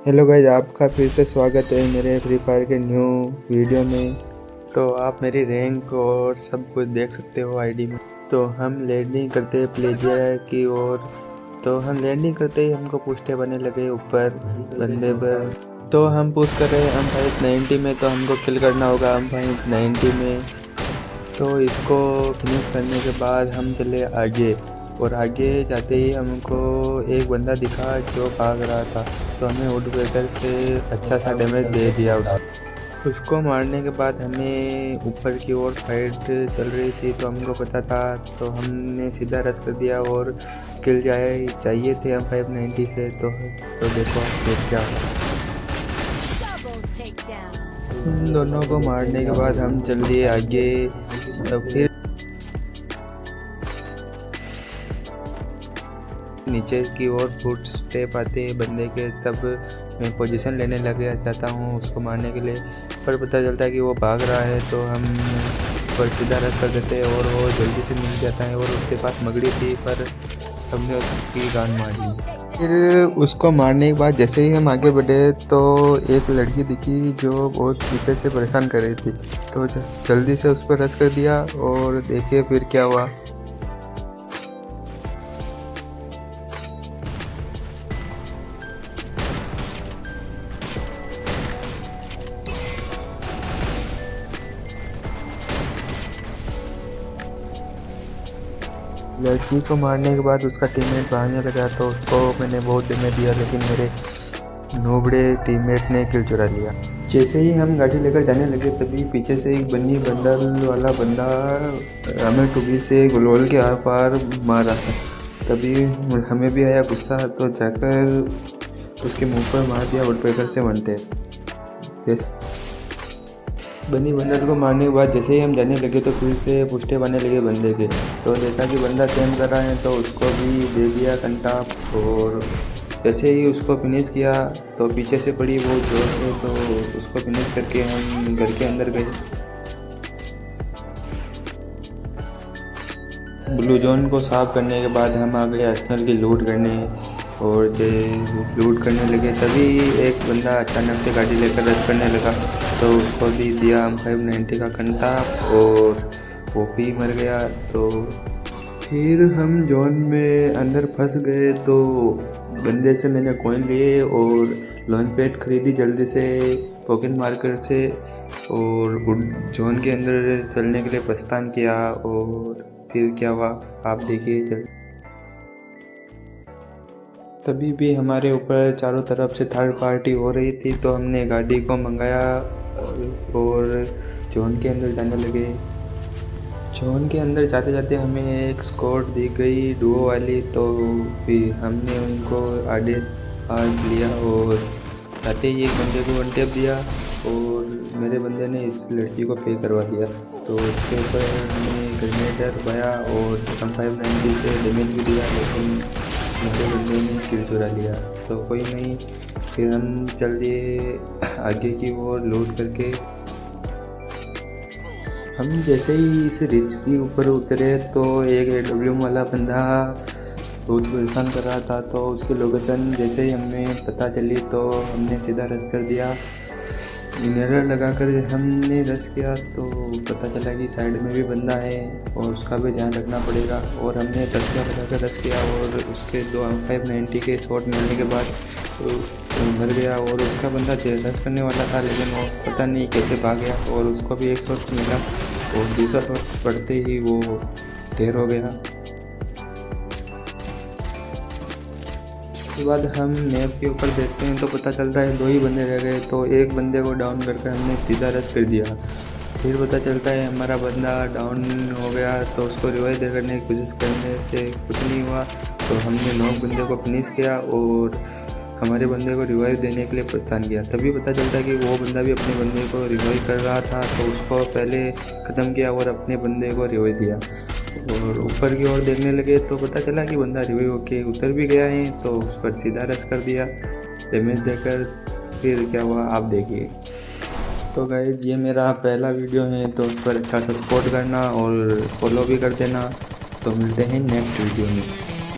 Hello guys, आपका फिर से स्वागत है मेरे फ्री फायर के न्यू वीडियो में। तो आप मेरी रैंक और सब कुछ देख सकते हो आईडी में। तो हम लैंडिंग करते हैं प्लेजिया की ओर। तो हम लैंडिंग करते ही हमको पुष्टे बनने लगे ऊपर बंदे पर। तो हम पुश कर रहे हैं हम 590 में। तो हमको किल करना होगा हम 590 में। तो इसको फिनिश करने के बाद हम चले आगे, और आगे जाते ही हमको एक बंदा दिखा जो भाग रहा था। तो हमें वुड ब्रेकर से अच्छा सा डैमेज दे दिया उसको मारने के बाद हमें ऊपर की ओर फाइट चल रही थी, तो हमको पता था। तो हमने सीधा रश कर दिया और किल चाहिए थे हम 590 से। तो देखो फिर क्या हुआ। उन दोनों को मारने के बाद हम चल दिए आगे। तो फिर नीचे की ओर फुट स्टेप आते हैं बंदे के, तब मैं पोजीशन लेने लग जाता हूँ उसको मारने के लिए। पर पता चलता है कि वो भाग रहा है, तो हम पर सीधा रस कर देते हैं और वो जल्दी से मिल जाता है। और उसके पास मगड़ी थी, पर हमने उसकी गान मारी। फिर उसको मारने के बाद जैसे ही हम आगे बढ़े तो एक लड़की दिखी जो बहुत पीछे से परेशान कर रही थी। तो जल्दी से उस पर रस कर दिया और देखिए फिर क्या हुआ। लड़की को मारने के बाद उसका टीममेट भागने लगा, तो उसको मैंने बहुत डैमेज दिया, लेकिन मेरे नोबड़े टीममेट ने किल चुरा लिया। जैसे ही हम गाड़ी लेकर जाने लगे तभी पीछे से एक बन्नी बंडल वाला बंदा हमें टूबी से गुलवल के आर पार मार रहा था। तभी हमें भी आया गुस्सा, तो जाकर उसके मुंह पर मार दिया वुडपेकर से बनते। बनी बंदर को मारने के बाद जैसे ही हम जाने लगे तो फिर से पुष्टे बनने लगे बंदे के। तो देखा कि बंदा कैम कर रहा है, तो उसको भी दे दिया कंटाप। और जैसे ही उसको फिनिश किया तो पीछे से पड़ी वो जोर से, तो उसको फिनिश करके हम घर के अंदर गए। ब्लू जोन को साफ करने के बाद हम आ गए आर्सेनल की लूट करने। और लूट करने लगे तभी एक बंदा अचानक से गाड़ी लेकर रश करने लगा, तो उसको भी दिया हम 590 का कंटा और वो भी मर गया। तो फिर हम जोन में अंदर फंस गए, तो बंदे से मैंने कॉइन लिए और लॉन्च पैड खरीदी जल्दी से पॉकेट मार्केट से, और जोन के अंदर चलने के लिए प्रस्थान किया। और फिर क्या हुआ आप देखिए जल्दी। तभी भी हमारे ऊपर चारों तरफ से थर्ड पार्टी हो रही थी, तो हमने गाड़ी को मंगाया और जोन के अंदर जाने लगे। जोन के अंदर जाते जाते हमें एक स्क्वाड दी गई डुओ वाली, तो फिर हमने उनको आगे आज लिया और जाते ही एक बंदे को वन टैप दिया और मेरे बंदे ने इस लड़की को पे करवा दिया। तो इसके ऊपर हमने ग्रेनेडर पाया और 590 से डैमेज भी दिया, लेकिन मेरे बंदे ने किल चुरा लिया। तो कोई नहीं, फिर हम चल दिए आगे की ओर लूट करके। हम जैसे ही इस रिच के ऊपर उतरे तो एक AWM वाला बंदा बहुत परेशान कर रहा था, तो उसकी लोकेशन जैसे ही हमें पता चली तो हमने सीधा रश कर दिया। मिरर लगाकर हमने रश किया तो पता चला कि साइड में भी बंदा है और उसका भी ध्यान रखना पड़ेगा। और हमने तकिया लगाकर रश किया और उसके 590 के शॉट मिलने के बाद तो मर गया। और उसका बंदा रश करने वाला था, लेकिन वो पता नहीं कैसे भाग गया और उसको भी एक शॉट मिला और दूसरा शॉट पड़ते ही वो ढेर हो गया। उसके बाद हम मैप के ऊपर देखते हैं तो पता चलता है 2 ही बंदे रह गए, तो एक बंदे को डाउन करके हमने सीधा रश कर दिया। फिर पता चलता है हमारा बंदा डाउन हो गया, तो उसको रिवाइव करने की कोशिश करने से कुछ नहीं हुआ। तो हमने 9 बंदे को फिनिश किया और हमारे बंदे को रिवाइव देने के लिए प्रस्थान किया। तभी पता चलता है कि वो बंदा भी अपने बंदे को रिवाइव कर रहा था, तो उसको पहले ख़त्म किया और अपने बंदे को रिवाइव दिया। और ऊपर की ओर देखने लगे तो पता चला कि बंदा रिवाइव होके उतर भी गया है, तो उस पर सीधा रश कर दिया डैमेज देकर। फिर क्या हुआ आप देखिए। तो गाइस ये मेरा पहला वीडियो है, तो उस पर अच्छा सा सपोर्ट करना और फॉलो भी कर देना। तो मिलते हैं नेक्स्ट वीडियो में।